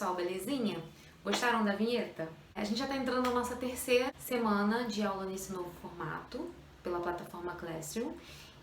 pessoal, belezinha? Gostaram da vinheta? A gente já está entrando na nossa terceira semana de aula nesse novo formato, pela plataforma Classroom,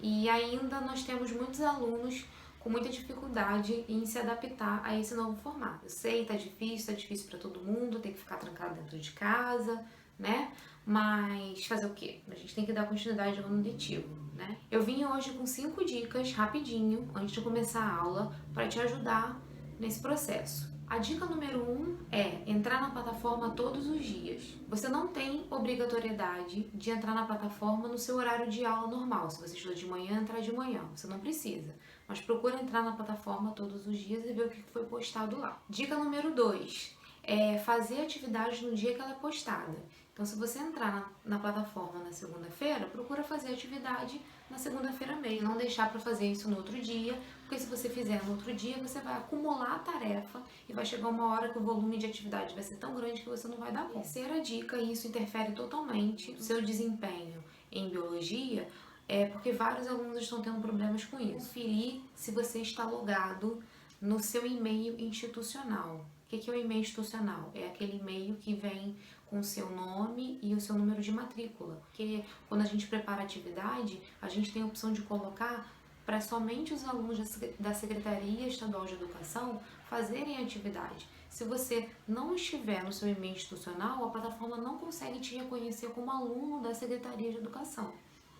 e ainda nós temos muitos alunos com muita dificuldade em se adaptar a esse novo formato. Eu sei, tá difícil para todo mundo, tem que ficar trancado dentro de casa, né? Mas fazer o quê? A gente tem que dar continuidade ao ano letivo, né? Eu vim hoje com 5 dicas, rapidinho, antes de começar a aula, para te ajudar nesse processo. A dica número 1 é entrar na plataforma todos os dias. Você não tem obrigatoriedade de entrar na plataforma no seu horário de aula normal. Se você estuda de manhã, entrar de manhã. Você não precisa. Mas procura entrar na plataforma todos os dias e ver o que foi postado lá. Dica número 2 é fazer atividades no dia que ela é postada. Então, se você entrar na plataforma na segunda-feira, procura fazer atividade na segunda-feira mesmo. Não deixar para fazer isso no outro dia, porque se você fizer no outro dia, você vai acumular a tarefa e vai chegar uma hora que o volume de atividade vai ser tão grande que você não vai dar conta. Terceira dica, e isso interfere totalmente no seu desempenho em biologia, é porque vários alunos estão tendo problemas com isso. Conferir se você está logado no seu e-mail institucional. O que é o e-mail institucional? É aquele e-mail que vem com o seu nome e o seu número de matrícula. Porque quando a gente prepara a atividade, a gente tem a opção de colocar para somente os alunos da Secretaria Estadual de Educação fazerem a atividade. Se você não estiver no seu e-mail institucional, a plataforma não consegue te reconhecer como aluno da Secretaria de Educação.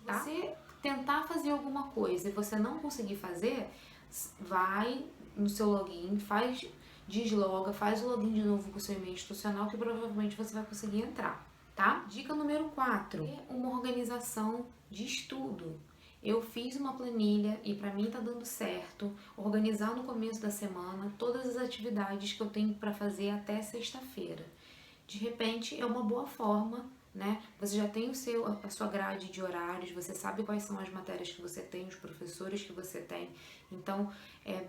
Tá? Se tentar fazer alguma coisa e você não conseguir fazer, vai no seu login, desloga, faz o login de novo com o seu e-mail institucional que provavelmente você vai conseguir entrar, tá? Dica número 4, uma organização de estudo. Eu fiz uma planilha e para mim tá dando certo organizar no começo da semana todas as atividades que eu tenho para fazer até sexta-feira. De repente é uma boa forma, né? Você já tem a sua grade de horários, você sabe quais são as matérias que você tem, os professores que você tem. Então,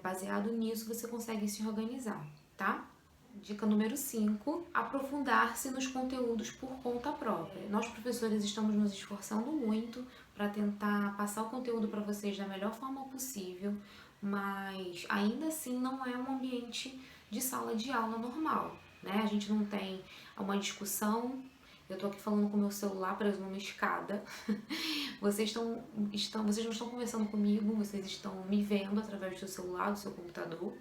baseado nisso, você consegue se organizar, tá? Dica número 5, aprofundar-se nos conteúdos por conta própria. Nós, professores, estamos nos esforçando muito para tentar passar o conteúdo para vocês da melhor forma possível, mas ainda assim não é um ambiente de sala de aula normal, né? A gente não tem uma discussão. Eu tô aqui falando com o meu celular preso numa escada. Vocês não estão conversando comigo, vocês estão me vendo através do seu celular, do seu computador.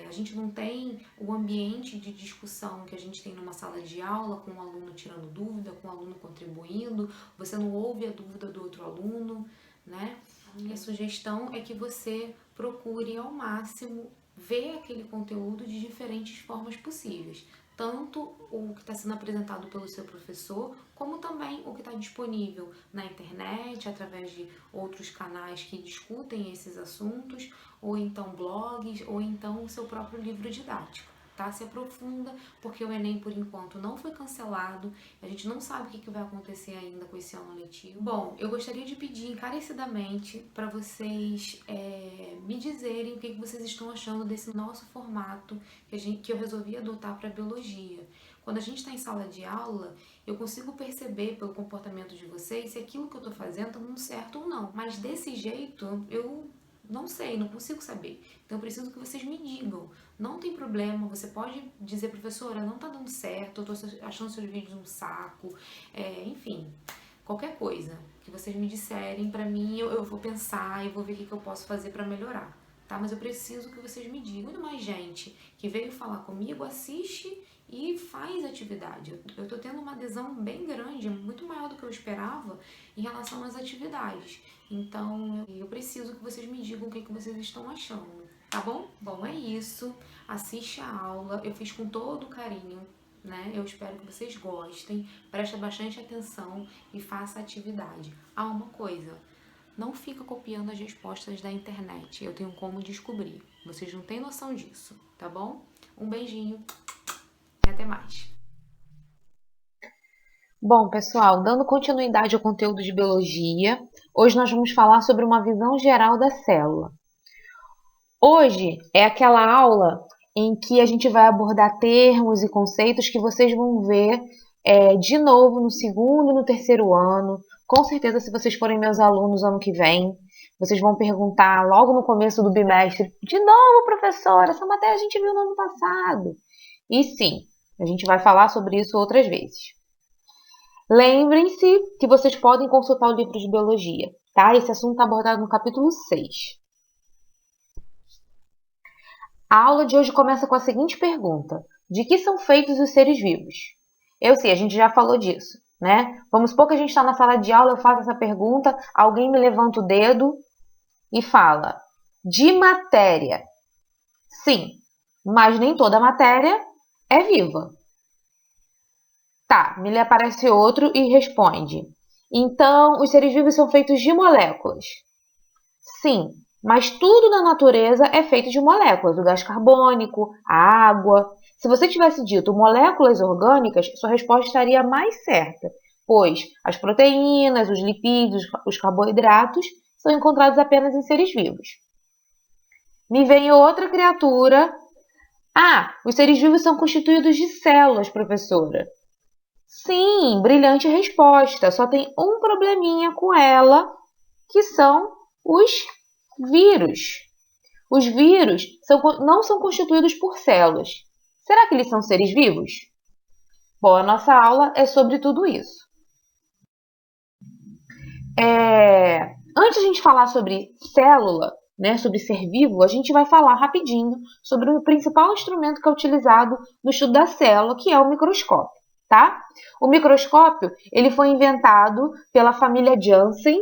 A gente não tem o ambiente de discussão que a gente tem numa sala de aula, com o aluno tirando dúvida, com o aluno contribuindo. Você não ouve a dúvida do outro aluno, né? A minha sugestão é que você procure ao máximo ver aquele conteúdo de diferentes formas possíveis. Tanto o que está sendo apresentado pelo seu professor, como também o que está disponível na internet, através de outros canais que discutem esses assuntos, ou então blogs, ou então o seu próprio livro didático. Tá? Se aprofunda, porque o Enem, por enquanto, não foi cancelado, a gente não sabe o que vai acontecer ainda com esse ano letivo. Bom, eu gostaria de pedir encarecidamente para vocês me dizerem o que vocês estão achando desse nosso formato que eu resolvi adotar para biologia. Quando a gente está em sala de aula, eu consigo perceber pelo comportamento de vocês se aquilo que eu estou fazendo está dando certo ou não. Mas desse jeito, eu não sei, não consigo saber. Então eu preciso que vocês me digam. Não tem problema, você pode dizer, professora, não tá dando certo, eu tô achando seus vídeos um saco, enfim, qualquer coisa que vocês me disserem pra mim, eu vou pensar e vou ver o que eu posso fazer pra melhorar, tá? Mas eu preciso que vocês me digam. Muito mais gente que veio falar comigo, assiste e faz atividade. Eu tô tendo uma adesão bem grande, muito maior do que eu esperava em relação às atividades. Então, eu preciso que vocês me digam o que vocês estão achando, tá bom? Bom, é isso. Assiste a aula. Eu fiz com todo carinho, né? Eu espero que vocês gostem. Preste bastante atenção e faça a atividade. Ah, uma coisa. Não fica copiando as respostas da internet. Eu tenho como descobrir. Vocês não têm noção disso, tá bom? Um beijinho e até mais. Bom, pessoal, dando continuidade ao conteúdo de biologia, hoje nós vamos falar sobre uma visão geral da célula. Hoje é aquela aula em que a gente vai abordar termos e conceitos que vocês vão ver de novo no segundo e no terceiro ano. Com certeza, se vocês forem meus alunos ano que vem, vocês vão perguntar logo no começo do bimestre, de novo, professora, essa matéria a gente viu no ano passado. E sim, a gente vai falar sobre isso outras vezes. Lembrem-se que vocês podem consultar o livro de biologia, tá? Esse assunto está abordado no capítulo 6. A aula de hoje começa com a seguinte pergunta: de que são feitos os seres vivos? Eu sei, a gente já falou disso, né? Vamos supor que a gente está na sala de aula, eu faço essa pergunta, alguém me levanta o dedo e fala: de matéria. Sim, mas nem toda matéria é viva. Tá, me aparece outro e responde: então, os seres vivos são feitos de moléculas. Sim, mas tudo na natureza é feito de moléculas, o gás carbônico, a água. Se você tivesse dito moléculas orgânicas, sua resposta estaria mais certa, pois as proteínas, os lipídios, os carboidratos são encontrados apenas em seres vivos. Me vem outra criatura. Ah, os seres vivos são constituídos de células, professora. Sim, brilhante resposta. Só tem um probleminha com ela, que são os vírus. Os vírus não são constituídos por células. Será que eles são seres vivos? Bom, a nossa aula é sobre tudo isso. Antes de a gente falar sobre célula, né, sobre ser vivo, a gente vai falar rapidinho sobre o principal instrumento que é utilizado no estudo da célula, que é o microscópio, tá? O microscópio, ele foi inventado pela família Janssen,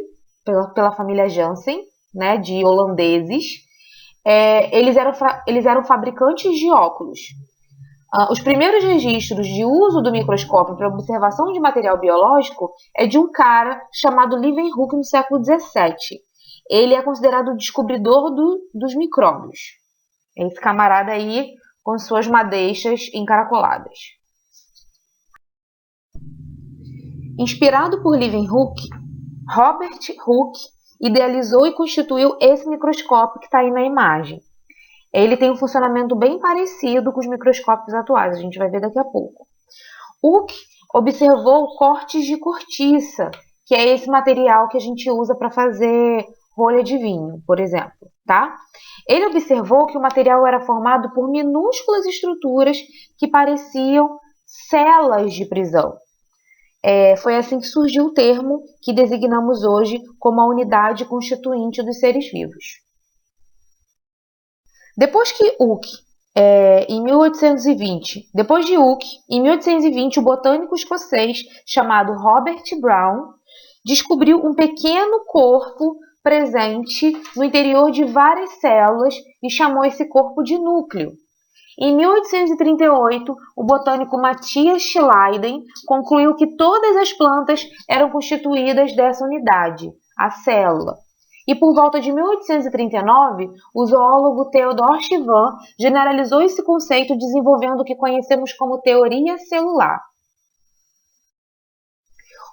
né, de holandeses. Eles eram fabricantes de óculos. Os primeiros registros de uso do microscópio para observação de material biológico é de um cara chamado Leeuwenhoek no século XVII. Ele é considerado o descobridor dos micróbios. É esse camarada aí com suas madeixas encaracoladas. Inspirado por Leeuwenhoek, Robert Hooke idealizou e constituiu esse microscópio que está aí na imagem. Ele tem um funcionamento bem parecido com os microscópios atuais, a gente vai ver daqui a pouco. Hooke observou cortes de cortiça, que é esse material que a gente usa para fazer rolha de vinho, por exemplo, tá? Ele observou que o material era formado por minúsculas estruturas que pareciam celas de prisão. Foi assim que surgiu o termo que designamos hoje como a unidade constituinte dos seres vivos. Depois de Hooke, em 1820, o botânico escocês chamado Robert Brown descobriu um pequeno corpo presente no interior de várias células e chamou esse corpo de núcleo. Em 1838, o botânico Matthias Schleiden concluiu que todas as plantas eram constituídas dessa unidade, a célula. E por volta de 1839, o zoólogo Theodor Sivan generalizou esse conceito desenvolvendo o que conhecemos como teoria celular.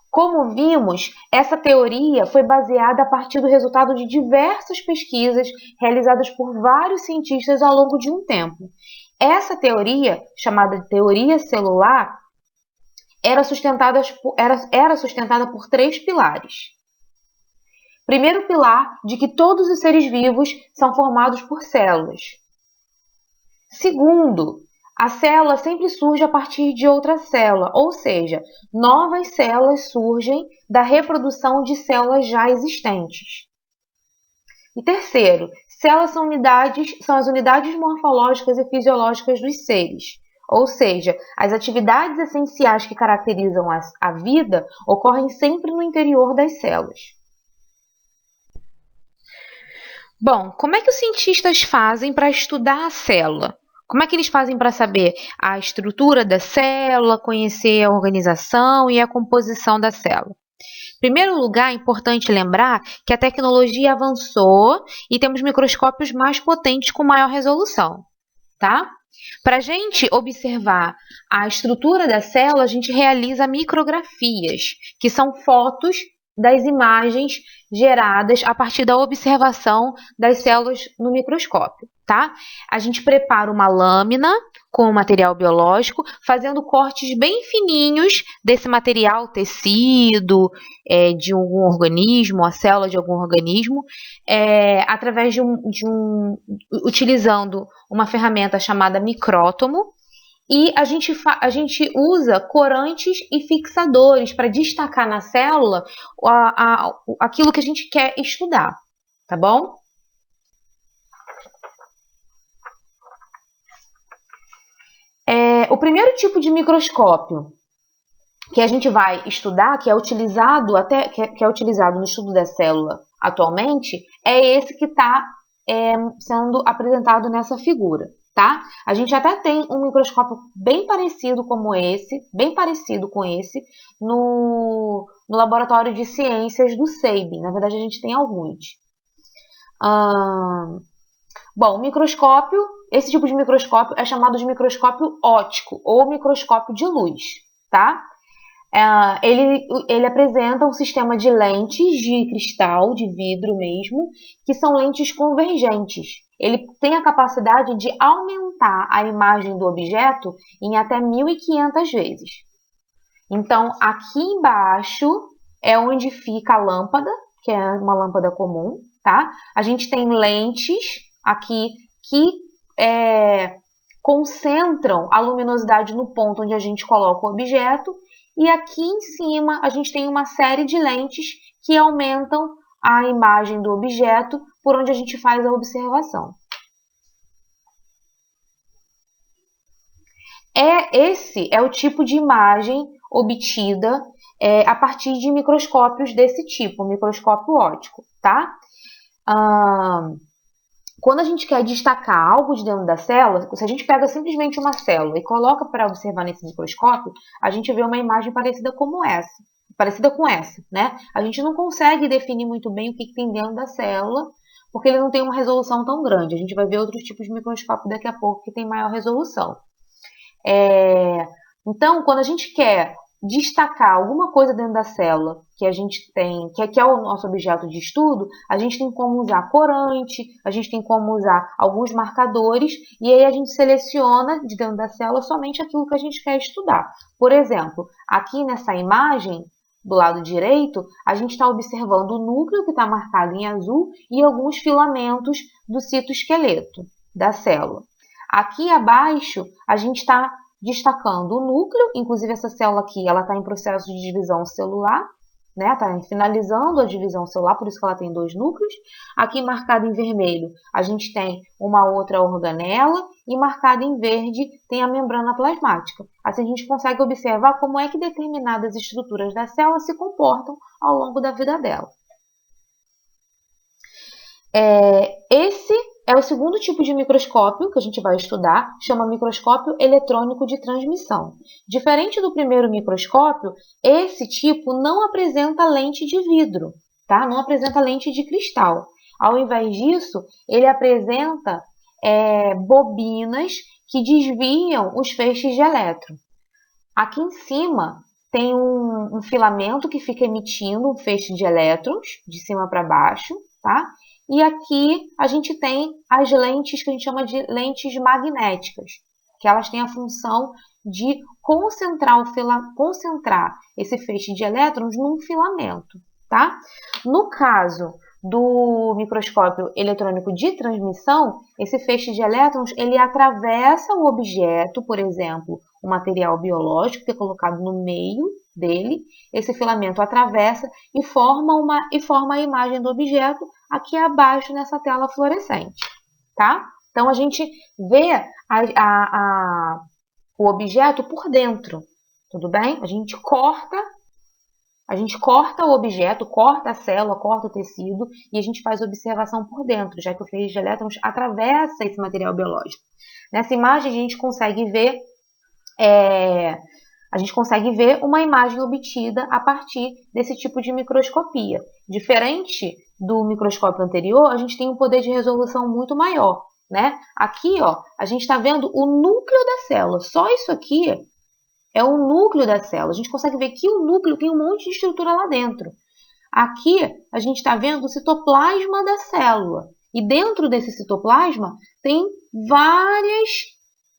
Como vimos, essa teoria foi baseada a partir do resultado de diversas pesquisas realizadas por vários cientistas ao longo de um tempo. Essa teoria, chamada de teoria celular, era sustentada por 3 pilares. Primeiro pilar, de que todos os seres vivos são formados por células. Segundo, a célula sempre surge a partir de outra célula, ou seja, novas células surgem da reprodução de células já existentes. E terceiro, células são as unidades morfológicas e fisiológicas dos seres, ou seja, as atividades essenciais que caracterizam a vida ocorrem sempre no interior das células. Bom, como é que os cientistas fazem para estudar a célula? Como é que eles fazem para saber a estrutura da célula, conhecer a organização e a composição da célula? Em primeiro lugar, é importante lembrar que a tecnologia avançou e temos microscópios mais potentes com maior resolução, tá? Para a gente observar a estrutura da célula, a gente realiza micrografias, que são fotos das imagens geradas a partir da observação das células no microscópio. tá? A gente prepara uma lâmina com o material biológico, fazendo cortes bem fininhos desse material, tecido, de algum organismo, a célula de algum organismo, através utilizando uma ferramenta chamada micrótomo, e a gente usa corantes e fixadores para destacar na célula aquilo que a gente quer estudar, tá bom? O primeiro tipo de microscópio que a gente vai estudar, que é utilizado no estudo da célula atualmente, é esse que está sendo apresentado nessa figura, tá? A gente até tem um microscópio bem parecido com esse, no laboratório de ciências do CEIB. Na verdade, a gente tem alguns. Bom, esse tipo de microscópio é chamado de microscópio óptico ou microscópio de luz, tá? Ele apresenta um sistema de lentes de cristal, de vidro mesmo, que são lentes convergentes. Ele tem a capacidade de aumentar a imagem do objeto em até 1.500 vezes. Então, aqui embaixo é onde fica a lâmpada, que é uma lâmpada comum, tá? A gente tem lentes aqui que concentram a luminosidade no ponto onde a gente coloca o objeto, e aqui em cima a gente tem uma série de lentes que aumentam a imagem do objeto por onde a gente faz a observação. Esse é o tipo de imagem obtida a partir de microscópios desse tipo, microscópio óptico, tá? Quando a gente quer destacar algo de dentro da célula, se a gente pega simplesmente uma célula e coloca para observar nesse microscópio, a gente vê uma imagem parecida com essa, né? A gente não consegue definir muito bem o que tem dentro da célula, porque ele não tem uma resolução tão grande. A gente vai ver outros tipos de microscópio daqui a pouco que tem maior resolução. Então, quando a gente quer destacar alguma coisa dentro da célula que a gente tem, que é o nosso objeto de estudo, a gente tem como usar corante, a gente tem como usar alguns marcadores, e aí a gente seleciona de dentro da célula somente aquilo que a gente quer estudar. Por exemplo, aqui nessa imagem, do lado direito, a gente está observando o núcleo que está marcado em azul e alguns filamentos do citoesqueleto da célula. Aqui abaixo, a gente está destacando o núcleo, inclusive essa célula aqui, ela está em processo de divisão celular, né? Está finalizando a divisão celular, por isso que ela tem 2 núcleos. Aqui marcado em vermelho, a gente tem uma outra organela, e marcado em verde tem a membrana plasmática. Assim a gente consegue observar como é que determinadas estruturas da célula se comportam ao longo da vida dela. Esse é o segundo tipo de microscópio que a gente vai estudar, chama microscópio eletrônico de transmissão. Diferente do primeiro microscópio, esse tipo não apresenta lente de vidro, tá? Não apresenta lente de cristal. Ao invés disso, ele apresenta bobinas que desviam os feixes de elétron. Aqui em cima tem um filamento que fica emitindo um feixe de elétrons, de cima para baixo, tá? E aqui a gente tem as lentes que a gente chama de lentes magnéticas, que elas têm a função de concentrar esse feixe de elétrons num filamento, tá? No caso do microscópio eletrônico de transmissão, esse feixe de elétrons ele atravessa o objeto, por exemplo, o material biológico que é colocado no meio dele, esse filamento atravessa e forma a imagem do objeto aqui abaixo nessa tela fluorescente, tá? Então a gente vê o objeto por dentro, tudo bem? A gente corta o objeto, corta a célula, corta o tecido e a gente faz observação por dentro, já que o feixe de elétrons atravessa esse material biológico. Nessa imagem a gente consegue ver uma imagem obtida a partir desse tipo de microscopia. Diferente do microscópio anterior, a gente tem um poder de resolução muito maior, né? Aqui, ó, a gente está vendo o núcleo da célula. Só isso aqui é o núcleo da célula. A gente consegue ver que o núcleo tem um monte de estrutura lá dentro. Aqui, a gente está vendo o citoplasma da célula. E dentro desse citoplasma tem várias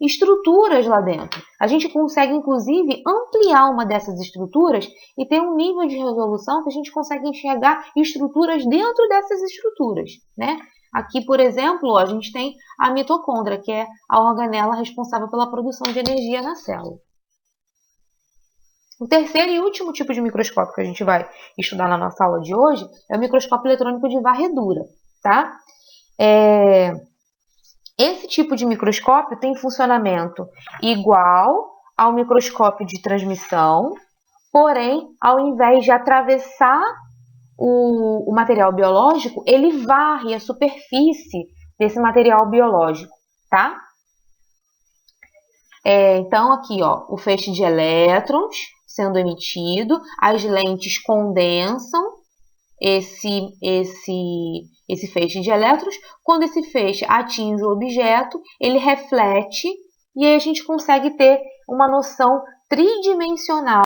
estruturas lá dentro. A gente consegue, inclusive, ampliar uma dessas estruturas e ter um nível de resolução que a gente consegue enxergar estruturas dentro dessas estruturas, né? Aqui, por exemplo, ó, a gente tem a mitocôndria, que é a organela responsável pela produção de energia na célula. O terceiro e último tipo de microscópio que a gente vai estudar na nossa aula de hoje é o microscópio eletrônico de varredura, tá? Esse tipo de microscópio tem funcionamento igual ao microscópio de transmissão, porém, ao invés de atravessar o material biológico, ele varre a superfície desse material biológico, tá? Então, aqui, ó, o feixe de elétrons sendo emitido, as lentes condensam esse feixe de elétrons. Quando esse feixe atinge o objeto, ele reflete e aí a gente consegue ter uma noção tridimensional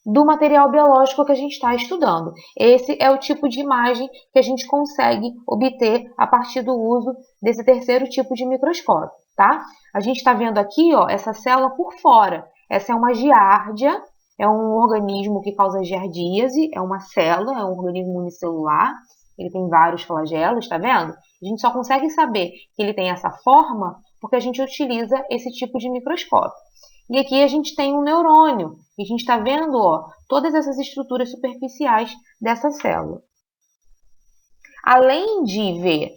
do material biológico que a gente está estudando. Esse é o tipo de imagem que a gente consegue obter a partir do uso desse terceiro tipo de microscópio, tá? A gente está vendo aqui, ó, essa célula por fora. Essa é uma giardia, é um organismo que causa giardíase, é uma célula, é um organismo unicelular. Ele tem vários flagelos, tá vendo? A gente só consegue saber que ele tem essa forma porque a gente utiliza esse tipo de microscópio. E aqui a gente tem um neurônio. E a gente está vendo, ó, todas essas estruturas superficiais dessa célula. Além de ver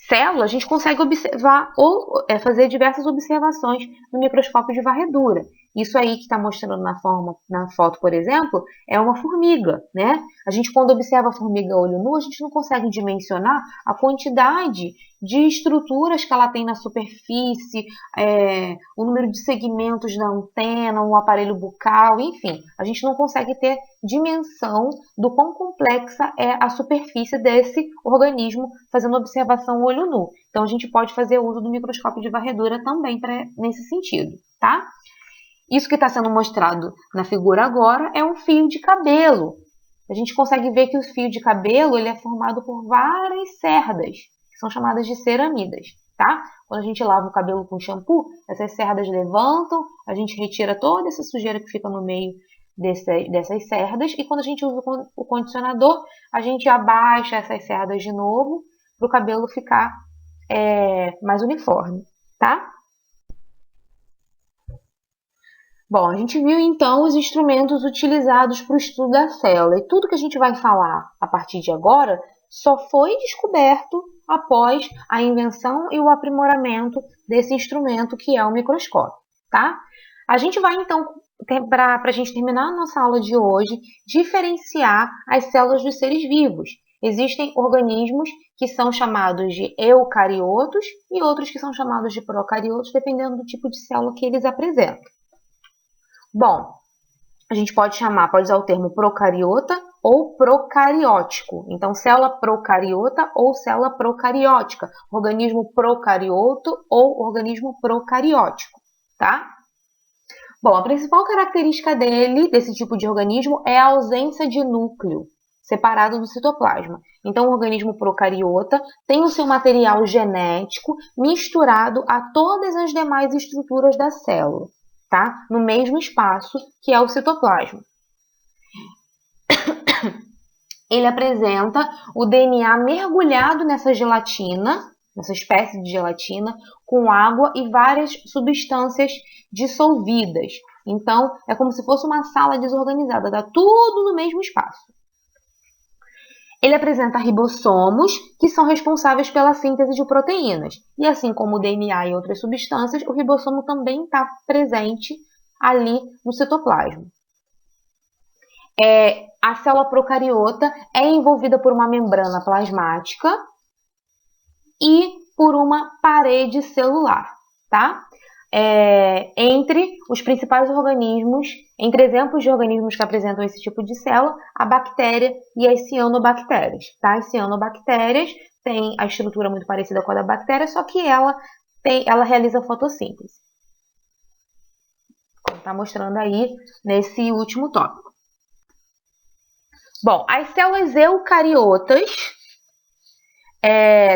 célula, a gente consegue observar ou fazer diversas observações no microscópio de varredura. Isso aí que está mostrando na foto, por exemplo, é uma formiga, né? A gente, quando observa a formiga a olho nu, a gente não consegue dimensionar a quantidade de estruturas que ela tem na superfície, o número de segmentos da antena, o aparelho bucal, enfim. A gente não consegue ter dimensão do quão complexa é a superfície desse organismo fazendo observação a olho nu. Então, a gente pode fazer uso do microscópio de varredura também nesse sentido, tá? Isso que está sendo mostrado na figura agora é um fio de cabelo. A gente consegue ver que o fio de cabelo ele é formado por várias cerdas, que são chamadas de ceramidas, tá? Quando a gente lava o cabelo com shampoo, essas cerdas levantam, a gente retira toda essa sujeira que fica no meio dessas cerdas, e quando a gente usa o condicionador, a gente abaixa essas cerdas de novo para o cabelo ficar mais uniforme, tá? Bom, a gente viu então os instrumentos utilizados para o estudo da célula, e tudo que a gente vai falar a partir de agora só foi descoberto após a invenção e o aprimoramento desse instrumento que é o microscópio, tá? A gente vai então, para a gente terminar a nossa aula de hoje, diferenciar as células dos seres vivos. Existem organismos que são chamados de eucariotos e outros que são chamados de procariotos, dependendo do tipo de célula que eles apresentam. Bom, a gente pode usar o termo procariota ou procariótico. Então, célula procariota ou célula procariótica, organismo procarioto ou organismo procariótico, tá? Bom, a principal característica desse tipo de organismo é a ausência de núcleo separado do citoplasma. Então, o organismo procariota tem o seu material genético misturado a todas as demais estruturas da célula, tá? No mesmo espaço que é o citoplasma. Ele apresenta o DNA mergulhado nessa gelatina, nessa espécie de gelatina, com água e várias substâncias dissolvidas. Então, é como se fosse uma sala desorganizada, dá tudo no mesmo espaço. Ele apresenta ribossomos, que são responsáveis pela síntese de proteínas. E assim como o DNA e outras substâncias, o ribossomo também está presente ali no citoplasma. A célula procariota é envolvida por uma membrana plasmática e por uma parede celular, tá? Entre os principais organismos, entre exemplos de organismos que apresentam esse tipo de célula, a bactéria e as cianobactérias, tá? As cianobactérias têm a estrutura muito parecida com a da bactéria, só que ela realiza fotossíntese. Como está mostrando aí nesse último tópico. Bom, as células eucariotas,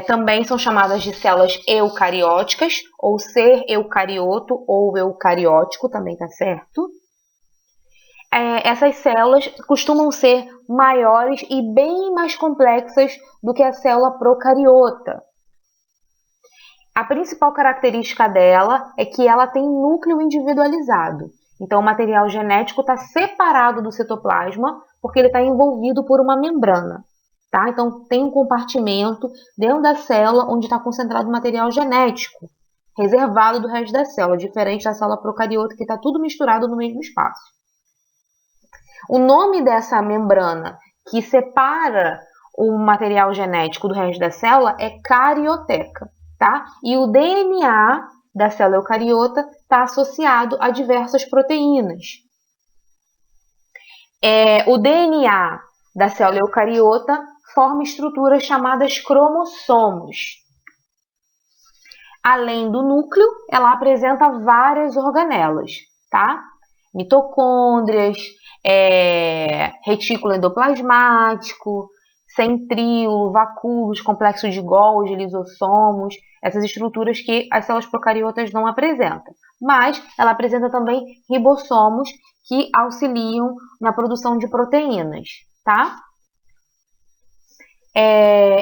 Também são chamadas de células eucarióticas, ou ser eucarioto ou eucariótico, também tá certo. Essas células costumam ser maiores e bem mais complexas do que a célula procariota. A principal característica dela é que ela tem núcleo individualizado. Então, o material genético está separado do citoplasma porque ele está envolvido por uma membrana. Tá? Então, tem um compartimento dentro da célula onde está concentrado o material genético, reservado do resto da célula, diferente da célula procariota, que está tudo misturado no mesmo espaço. O nome dessa membrana que separa o material genético do resto da célula é carioteca. Tá? E o DNA da célula eucariota está associado a diversas proteínas. O DNA da célula eucariota forma estruturas chamadas cromossomos. Além do núcleo, ela apresenta várias organelas, tá? Mitocôndrias, retículo endoplasmático, centríolo, vacúolos, complexo de Golgi, lisossomos, essas estruturas que as células procariotas não apresentam. Mas ela apresenta também ribossomos que auxiliam na produção de proteínas, tá?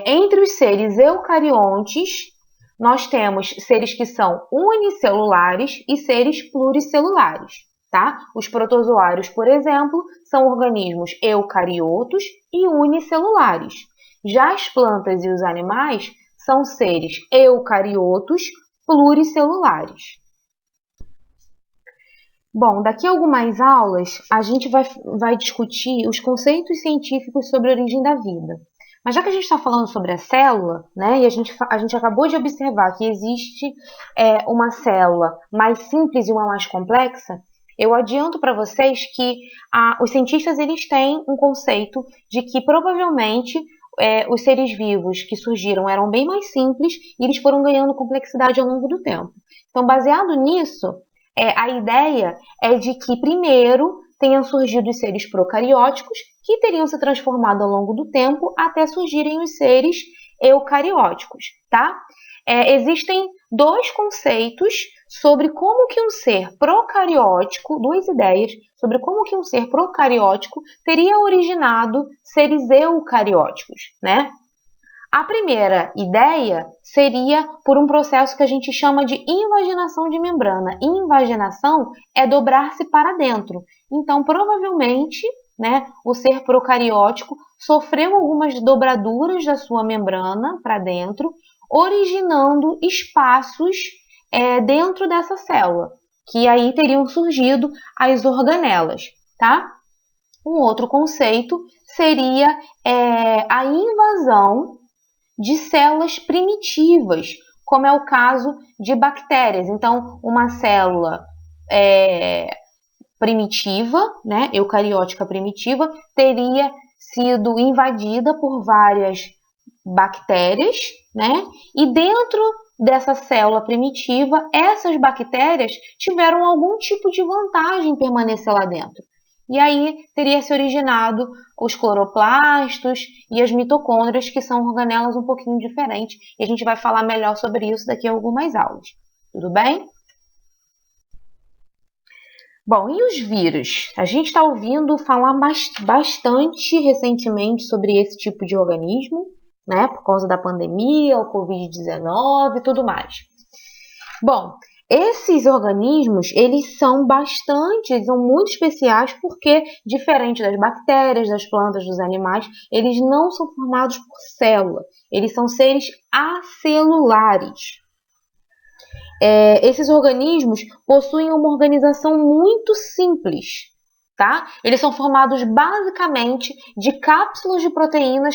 Entre os seres eucariontes, nós temos seres que são unicelulares e seres pluricelulares. Tá? Os protozoários, por exemplo, são organismos eucariotos e unicelulares. Já as plantas e os animais são seres eucariotos pluricelulares. Bom, daqui a algumas aulas a gente vai discutir os conceitos científicos sobre a origem da vida. Mas já que a gente está falando sobre a célula, né, e a gente acabou de observar que existe uma célula mais simples e uma mais complexa, eu adianto para vocês que os cientistas eles têm um conceito de que provavelmente os seres vivos que surgiram eram bem mais simples e eles foram ganhando complexidade ao longo do tempo. Então, baseado nisso, a ideia é de que primeiro tenham surgido os seres procarióticos que teriam se transformado ao longo do tempo até surgirem os seres eucarióticos, tá? Existem dois conceitos sobre como que um ser procariótico, duas ideias sobre como que um ser procariótico teria originado seres eucarióticos, né? A primeira ideia seria por um processo que a gente chama de invaginação de membrana. Invaginação é dobrar-se para dentro. Então, provavelmente, né, o ser procariótico sofreu algumas dobraduras da sua membrana para dentro, originando espaços dentro dessa célula, que aí teriam surgido as organelas, tá? Um outro conceito seria a invasão de células primitivas, como é o caso de bactérias. Então, uma célula primitiva, né, eucariótica primitiva, teria sido invadida por várias bactérias, né? E dentro dessa célula primitiva, essas bactérias tiveram algum tipo de vantagem em permanecer lá dentro. E aí teria se originado os cloroplastos e as mitocôndrias, que são organelas um pouquinho diferentes. E a gente vai falar melhor sobre isso daqui a algumas aulas. Tudo bem? Bom, e os vírus? A gente está ouvindo falar bastante recentemente sobre esse tipo de organismo, né? Por causa da pandemia, o Covid-19 e tudo mais. Bom, esses organismos, eles são muito especiais porque, diferente das bactérias, das plantas, dos animais, eles não são formados por célula. Eles são seres acelulares. Esses organismos possuem uma organização muito simples, tá? Eles são formados basicamente de cápsulas de proteína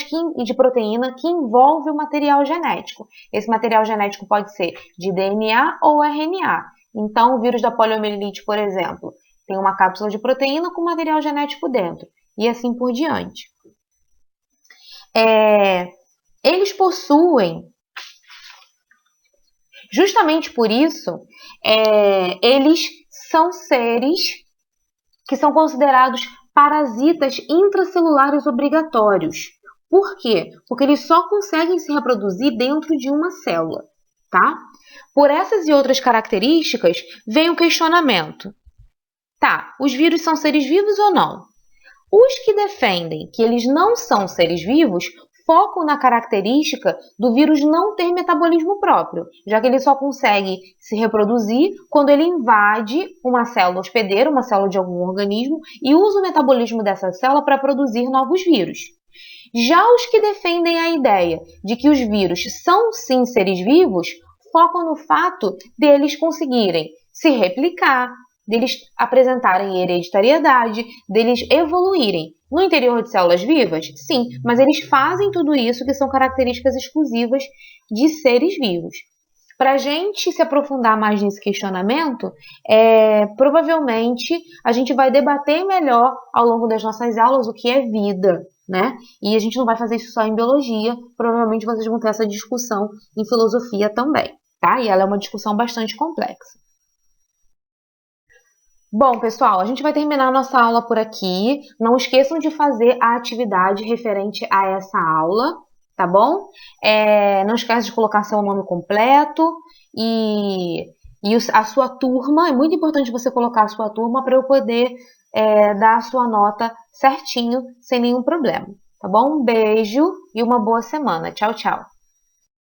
que envolve o material genético. Esse material genético pode ser de DNA ou RNA. Então, o vírus da poliomielite, por exemplo, tem uma cápsula de proteína com material genético dentro, e assim por diante. Eles possuem, justamente por isso, eles são seres que são considerados parasitas intracelulares obrigatórios. Por quê? Porque eles só conseguem se reproduzir dentro de uma célula, tá? Por essas e outras características, vem o questionamento. Tá, os vírus são seres vivos ou não? Os que defendem que eles não são seres vivos focam na característica do vírus não ter metabolismo próprio, já que ele só consegue se reproduzir quando ele invade uma célula hospedeira, uma célula de algum organismo, e usa o metabolismo dessa célula para produzir novos vírus. Já os que defendem a ideia de que os vírus são sim seres vivos focam no fato deles conseguirem se replicar, deles apresentarem hereditariedade, deles evoluírem. No interior de células vivas? Sim, mas eles fazem tudo isso que são características exclusivas de seres vivos. Para a gente se aprofundar mais nesse questionamento, provavelmente a gente vai debater melhor ao longo das nossas aulas o que é vida, né? E a gente não vai fazer isso só em biologia, provavelmente vocês vão ter essa discussão em filosofia também, tá? E ela é uma discussão bastante complexa. Bom, pessoal, a gente vai terminar a nossa aula por aqui. Não esqueçam de fazer a atividade referente a essa aula, tá bom? Não esquece de colocar seu nome completo e a sua turma. É muito importante você colocar a sua turma para eu poder dar a sua nota certinho, sem nenhum problema, tá bom? Um beijo e uma boa semana. Tchau, tchau.